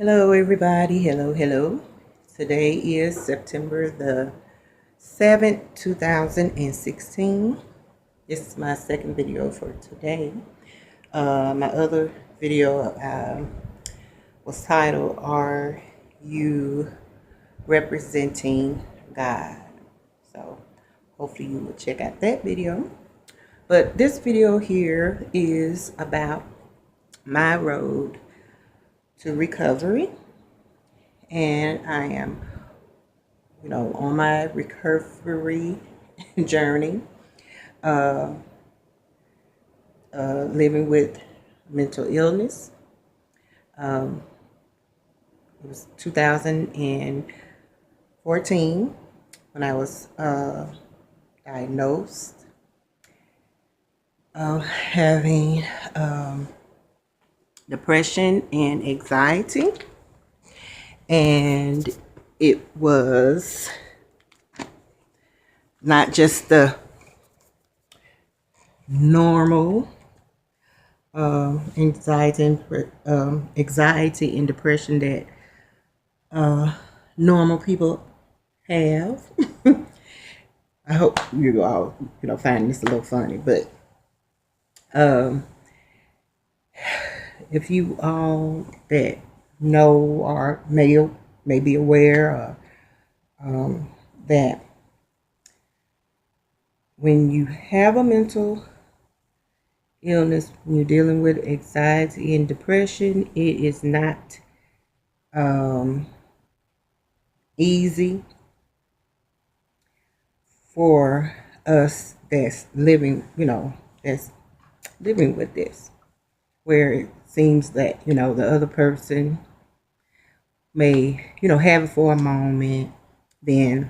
Hello, everybody. Hello. Today is September the 7th, 2016. This is my second video for today. My other video was titled, Are You Representing God? So hopefully you will check out that video. But this video here is about my road to recovery. And I am on my recovery journey, living with mental illness. It was 2014 when I was diagnosed having depression and anxiety. And it was not just the normal anxiety and depression that normal people have. I hope you all find this a little funny, but if you all that know or may be aware that when you have a mental illness, when you're dealing with anxiety and depression, it is not easy for us that's living with this, where it seems that the other person may have it for a moment, then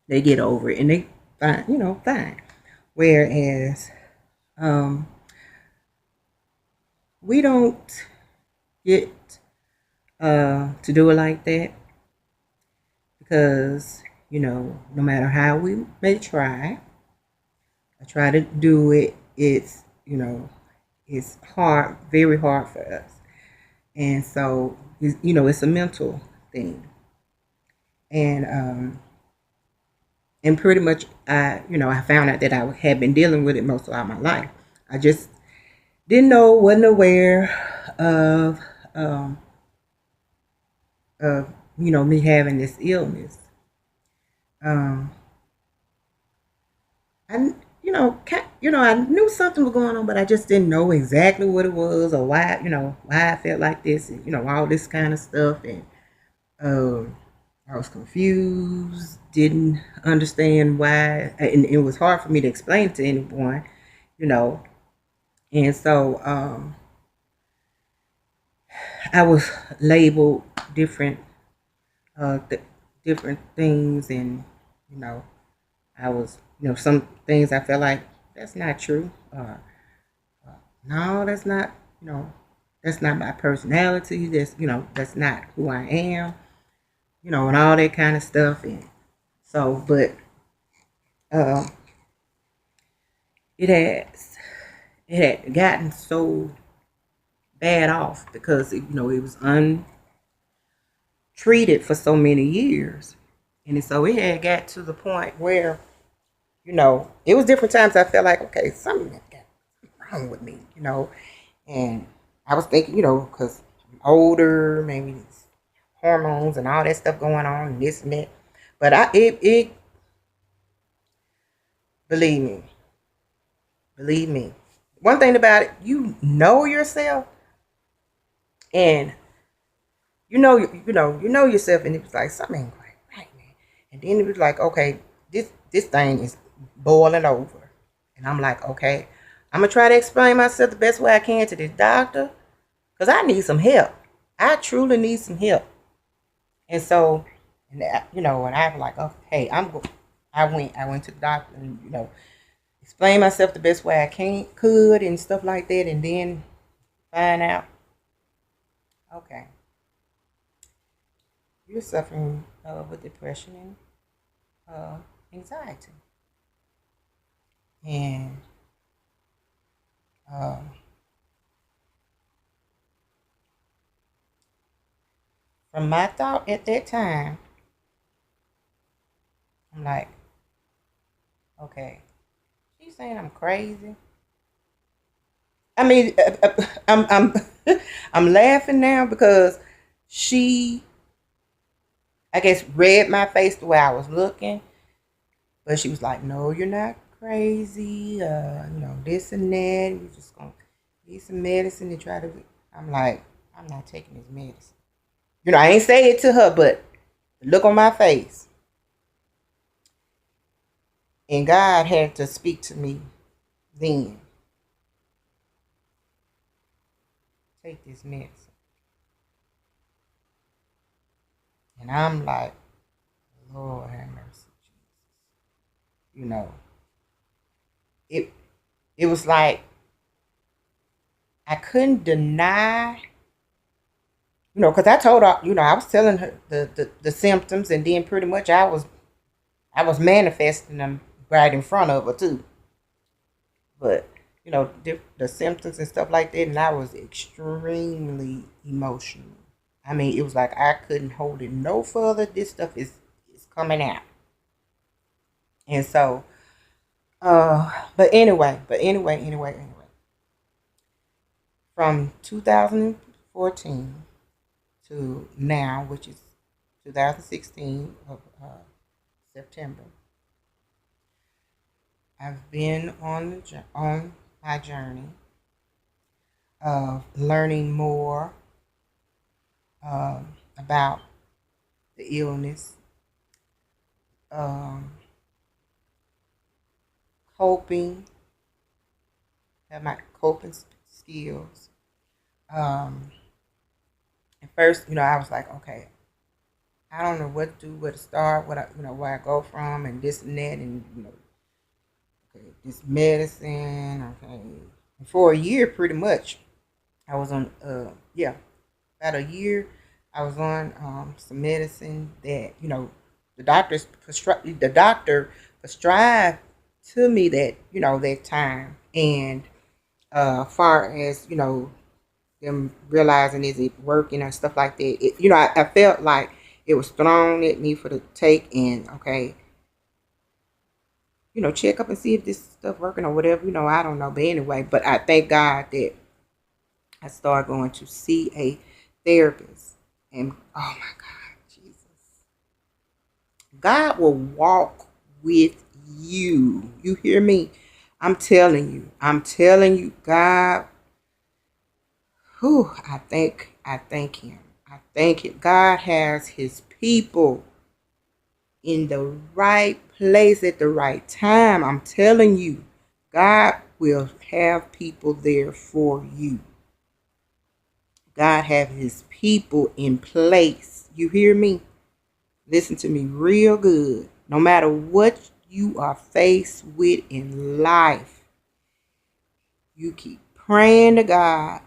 they get over it and they fine. Whereas we don't get to do it like that, because no matter how we may try to do it, it's it's hard, very hard for us. And so it's a mental thing. And pretty much I found out that I had been dealing with it most of my life. I just wasn't aware of me having this illness. I knew something was going on, but I just didn't know exactly what it was or why I felt like this, and all this kind of stuff. And I was confused, didn't understand why, and it was hard for me to explain to anyone, And so I was labeled different different things, and I was some things I felt like that's not true. No, that's not that's not my personality. That's not who I am. And all that kind of stuff. And so, but uh, it had gotten so bad off because it was untreated for so many years. And so it had got to the point where it was different times I felt like, okay, something got wrong with me, and I was thinking, because I'm older, maybe it's hormones and all that stuff going on and this and that. But it believe me, one thing about it, you know yourself, and you know yourself, and it was like something ain't quite right, man. And then it was like, okay, this thing is boiling over, and I'm like, okay, I'm gonna try to explain myself the best way I can to this doctor, because I need some help. I truly need some help. And so, and and I was like, okay, I went to the doctor and explain myself the best way I could and stuff like that, and then find out, okay, you're suffering with depression and anxiety. And um, From my thought at that time, I'm like, okay, she's saying I'm crazy. I mean, I'm I'm laughing now because she, I guess, read my face the way I was looking, but she was like, "No, you're not crazy. This and that. You're just gonna need some medicine to try to." I'm like, I'm not taking this medicine. I ain't say it to her, but the look on my face, and God had to speak to me then. Take this medicine, and I'm like, Lord have mercy, you know. It it was like I couldn't deny, because I told her, I was telling her the symptoms, and then pretty much I was manifesting them right in front of her too. But the symptoms and stuff like that, and I was extremely emotional. I mean, it was like I couldn't hold it no further. This stuff is coming out, and so, but anyway. From 2014 to now, which is 2016 of September, I've been on my journey of learning more about the illness, um, coping, have my coping skills. Um, at first, I was like, okay, I don't know what to do, where to start, where I go from, and this and that, and okay, this medicine, okay. And for a year, pretty much, I was on, about a year, I was on some medicine that the doctor prescribed to me that time, and far as them realizing is it working and stuff like that, I felt like it was thrown at me for the take, and okay, check up and see if this stuff working or whatever, I don't know, but anyway, but I thank God that I started going to see a therapist, and oh my God, Jesus, God will walk with you. You hear me? I'm telling you, God. Whew, I thank Him. I thank Him. God has His people in the right place at the right time. I'm telling you, God will have people there for you. God have His people in place. You hear me? Listen to me real good. No matter what you are faced with in life, you keep praying to God.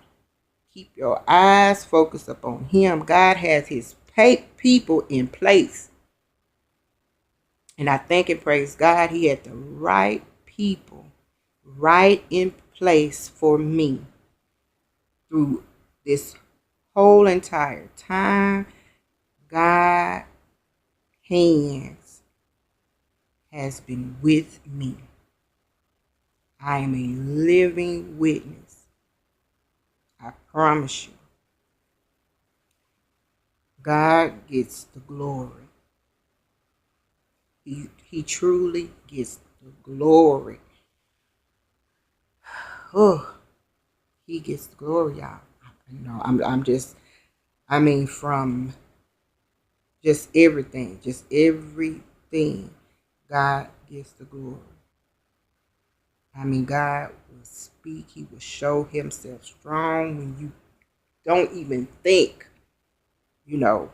Keep your eyes focused upon Him. God has His people in place. And I thank and praise God, He had the right people right in place for me through this whole entire time. God hands has been with me. I am a living witness. I promise you. God gets the glory. He truly gets the glory. Oh, He gets the glory, y'all. I'm just, I mean, from just everything, God gets the glory. I mean, God will speak. He will show Himself strong when you don't even think, you're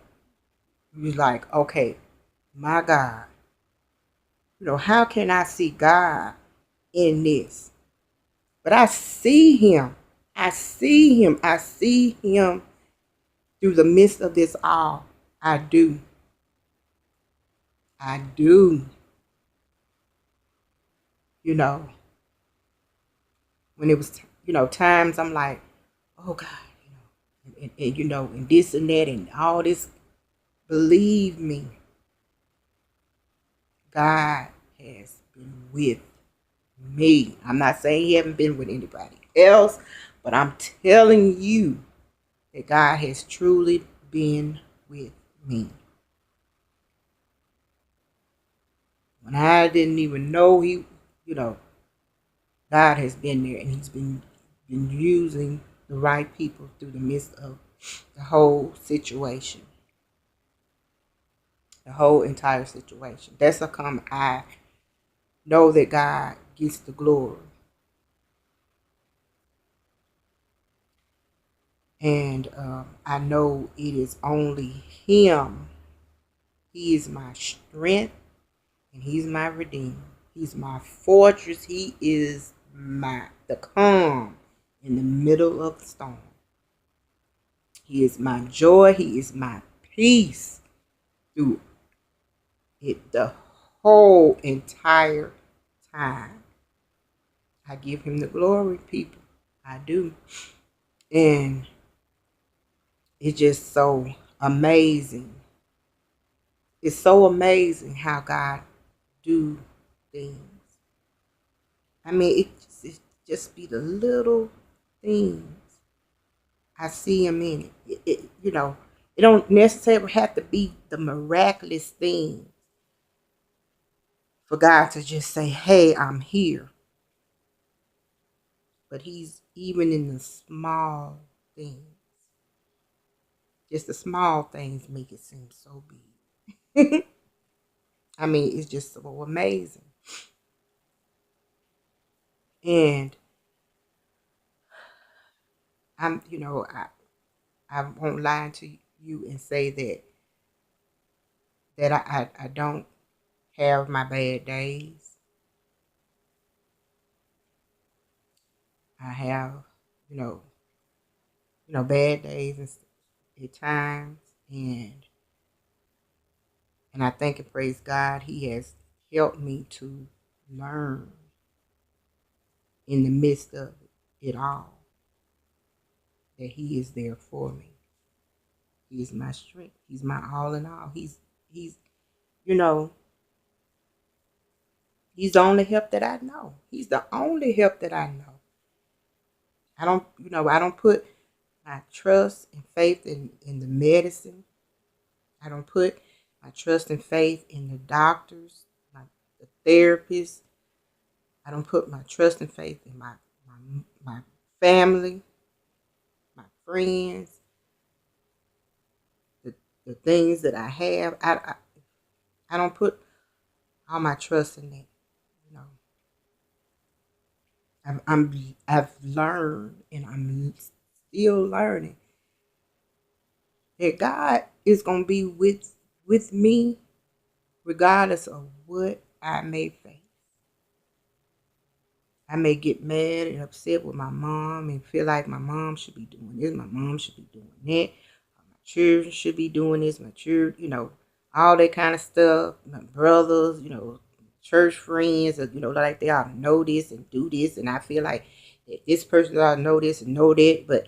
like, okay, my God, how can I see God in this? But I see Him. I see Him. I see Him through the midst of this all. I do. I do. When it was, times I'm like, oh God, and this and that and all this believe me, God has been with me. I'm not saying he haven't been with anybody else, but I'm telling you that God has truly been with me. When I didn't even know God has been there, and he's been using the right people through the midst of the whole situation. The whole entire situation. That's how come I know that God gets the glory. And I know it is only him. He is my strength, and he's my redeemer. He's my fortress. He is the calm in the middle of the storm. He is my joy. He is my peace through it the whole entire time. I give him the glory, people. I do. And it's just so amazing. It's so amazing how God do things. I mean, it just be the little things. I see him in it. It don't necessarily have to be the miraculous thing for God to just say, hey, I'm here. But he's even in the small things. Just the small things make it seem so big. I mean, it's just so amazing. And I won't lie to you and say that I don't have my bad days. I have, bad days at times, and I thank and praise God. He has helped me to learn in the midst of it all that he is there for me. He is my strength. He's my all in all. He's you know, he's the only help that I know. He's the only help that I know. I don't put my trust and faith in the medicine. I don't put my trust and faith in the doctors, the therapists. I don't put my trust and faith in my family, my friends, the things that I have. I don't put all my trust in that. You know, I've learned, and I'm still learning, that God is gonna be with me regardless of what I may face. I may get mad and upset with my mom and feel like my mom should be doing this, my mom should be doing that, my children should be doing this, my children, all that kind of stuff. My brothers, church friends, like they ought to know this and do this, and I feel like that this person ought to know this and know that, but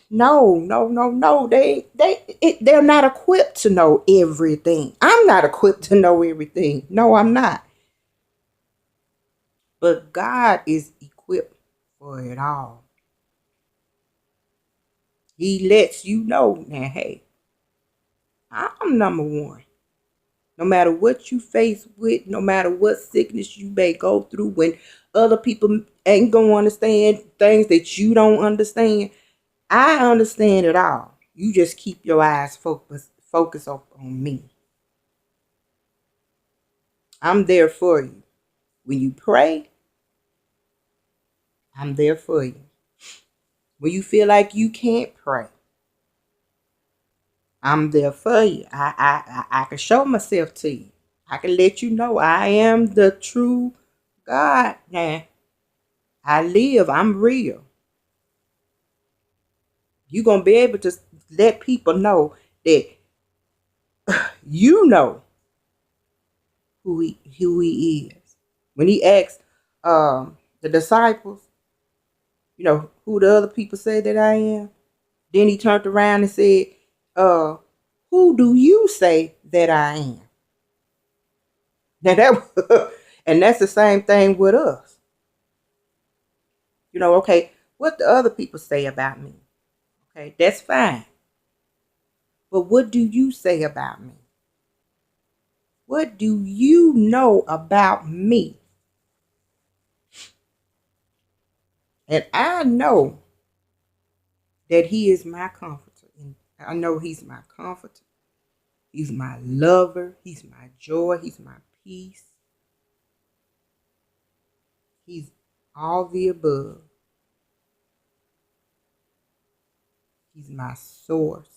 no. They're not equipped to know everything. I'm not equipped to know everything. No, I'm not. But God is equipped for it all. He lets you know now, hey, I'm number one. No matter what you face with, no matter what sickness you may go through, when other people ain't gonna understand things that you don't understand, I understand it all. You just keep your eyes focus on me. I'm there for you. When you pray, I'm there for you. When you feel like you can't pray, I'm there for you. I can show myself to you. I can let you know I am the true God now. I live. I'm real. You're going to be able to let people know that you know who he is. When he asked the disciples, who the other people say that I am, then he turned around and said, Who do you say that I am? Now that and that's the same thing with us. Okay, what the other people say about me? Okay, that's fine. But what do you say about me? What do you know about me? And I know that he is my comforter. And I know he's my comforter. He's my lover. He's my joy. He's my peace. He's all the above. He's my source.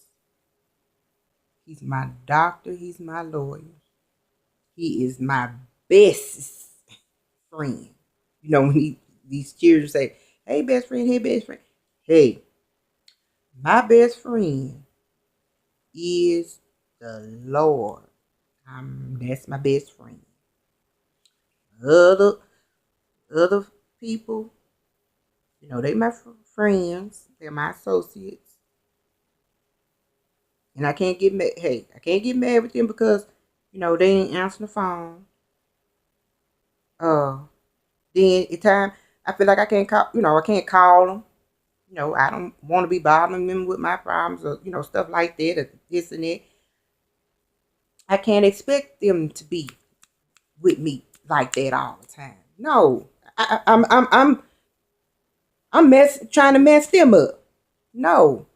He's my doctor. He's my lawyer. He is my best friend. When these children say, hey, best friend, hey, best friend. Hey, my best friend is the Lord. That's my best friend. Other other people, they my friends. They're my associates. And I can't get mad. Hey, I can't get mad with them because, they ain't answering the phone. Then at time I feel like I can't call. I can't call them. I don't want to be bothering them with my problems or stuff like that or this and that. I can't expect them to be with me like that all the time. No, I'm trying to mess them up. No,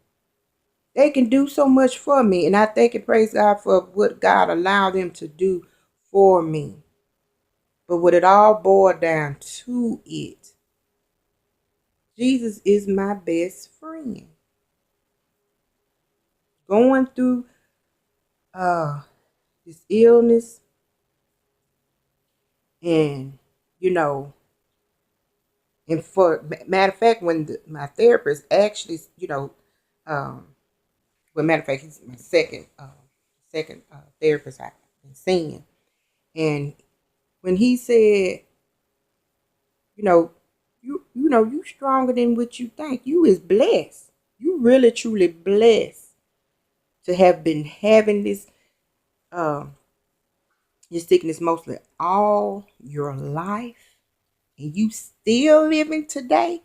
they can do so much for me, and I thank and praise God for what God allowed them to do for me. But what it all boiled down to it, Jesus is my best friend. Going through this illness, and and for matter of fact, when my therapist actually, well, matter of fact, he's my second therapist I've been seeing, and when he said, you stronger than what you think. You is blessed. You really truly blessed to have been having this your sickness mostly all your life, and you still living today.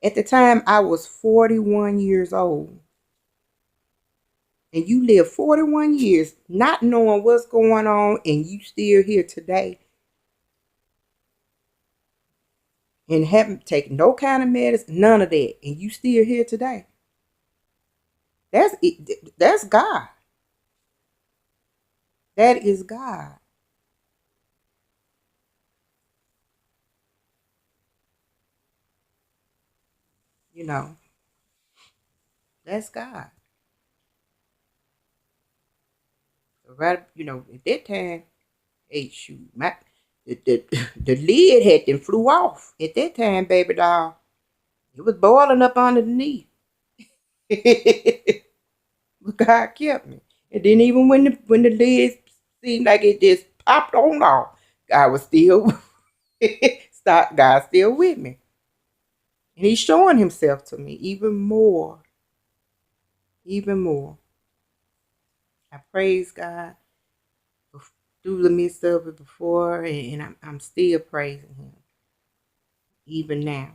At the time, I was 41 years old. And you live 41 years not knowing what's going on, and you still here today and haven't taken no kind of medicine, none of that, and you still here today. That's it. That's God. That is God. You know, that's God. So right, at that time, hey, shoot, the lid had them flew off. At that time, baby doll, it was boiling up underneath. But God kept me. And then even when the lid seemed like it just popped on off, God was still God still with me. And he's showing himself to me even more. Even more. I praise God through the midst of it before, and I'm still praising him. Even now.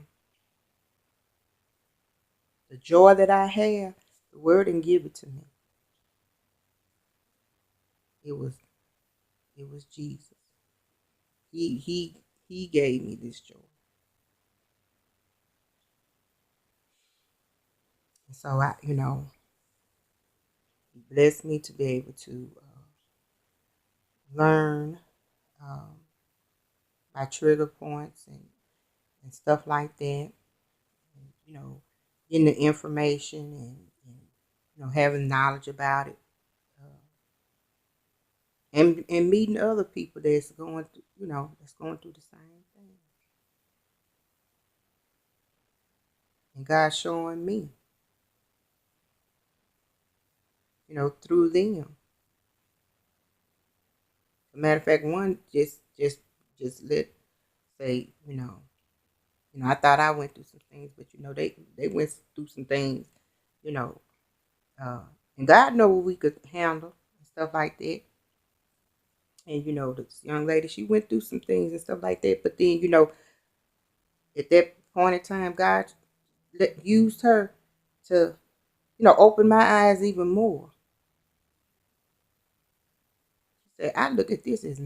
The joy that I have, the word didn't give it to me. It was Jesus. He gave me this joy. And so he blessed me to be able to learn my trigger points and stuff like that. And, getting the information and having knowledge about it. And meeting other people that's going through, that's going through the same thing. And God showing me, through them. As a matter of fact, one just let say, I thought I went through some things, but they went through some things, you know, and God know what we could handle. stuff like that. And, this young lady, she went through some things and stuff like that. But then, at that point in time, God used her to, open my eyes even more. She said, I look at this as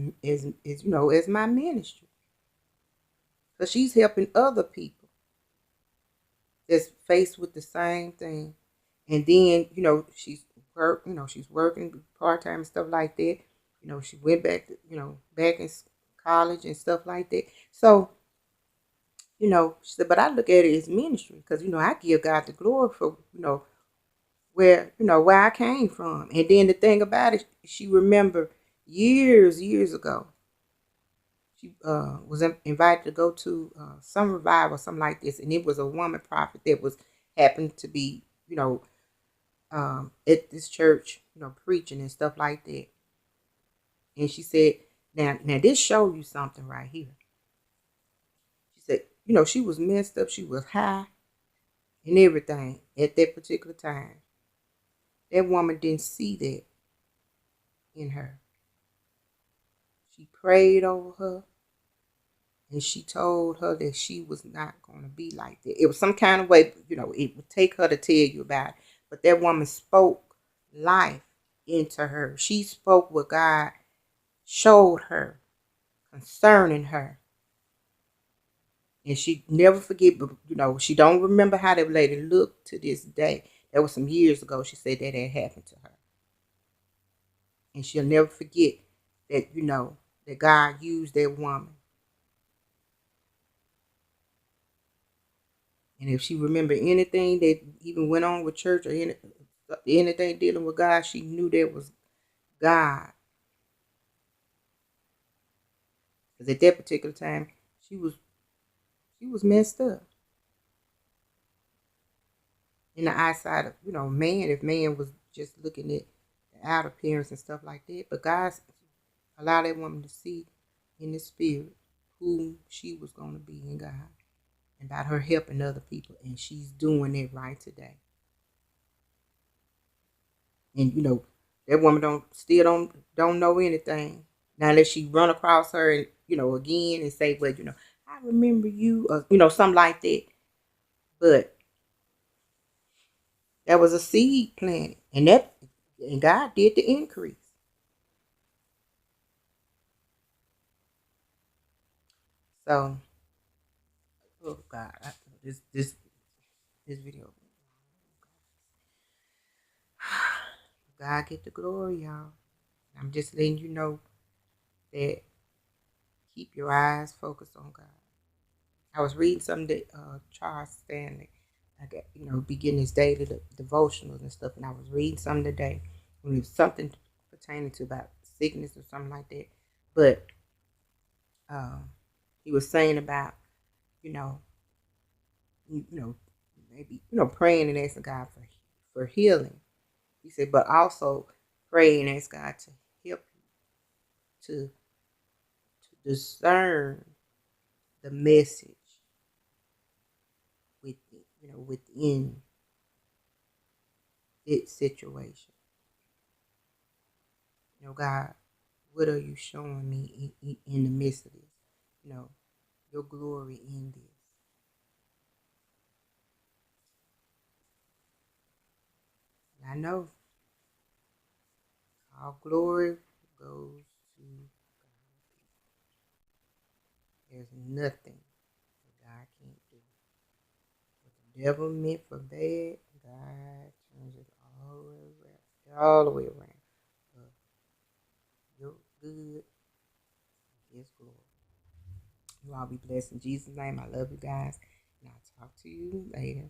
my ministry. Because she's helping other people that's faced with the same thing. And then, she's working part-time and stuff like that. She went back back in college and stuff like that. So, she said, but I look at it as ministry because, I give God the glory for, where I came from. And then the thing about it, she remembered years ago, she was invited to go to some revival, something like this, and it was a woman prophet that was happened to be, at this church, preaching and stuff like that. And she said, now this show you something right here. She said, she was messed up, she was high and everything at that particular time. That woman didn't see that in her. She prayed over her and she told her that she was not going to be like that. It was some kind of way, it would take her to tell you about it. But that woman spoke life into her. She spoke what God showed her concerning her. And she never forget, but she don't remember how that lady looked to this day. That was some years ago. She said that had happened to her. And she'll never forget that, that God used that woman. And if she remembered anything that even went on with church or anything dealing with God, she knew that was God. Because at that particular time, she was messed up. In the eyesight of, man, if man was just looking at the outer appearance and stuff like that. But God allowed that woman to see in the spirit who she was going to be in God. And about her helping other people. And she's doing it right today. And that woman don't know anything. Now unless she run across her and, again and say, well, I remember you, or, something like that. But that was a seed planted. And God did the increase. So, oh God, this video. God get the glory, y'all. I'm just letting you know that keep your eyes focused on God. I was reading something that Charles Stanley, begin his daily devotionals and stuff, and I was reading something today, and it was something pertaining to about sickness or something like that. But he was saying about, you know, maybe praying and asking God for healing. He said, but also pray and ask God to help you to discern the message within its situation. God, what are you showing me in the midst of this? Your glory in this. And I know all glory goes to God. There's nothing that God can't do. What the devil meant for bad, God turns it all the way around. All the way around. But your good is glory. You all be blessed in Jesus' name. I love you guys. And I'll talk to you later.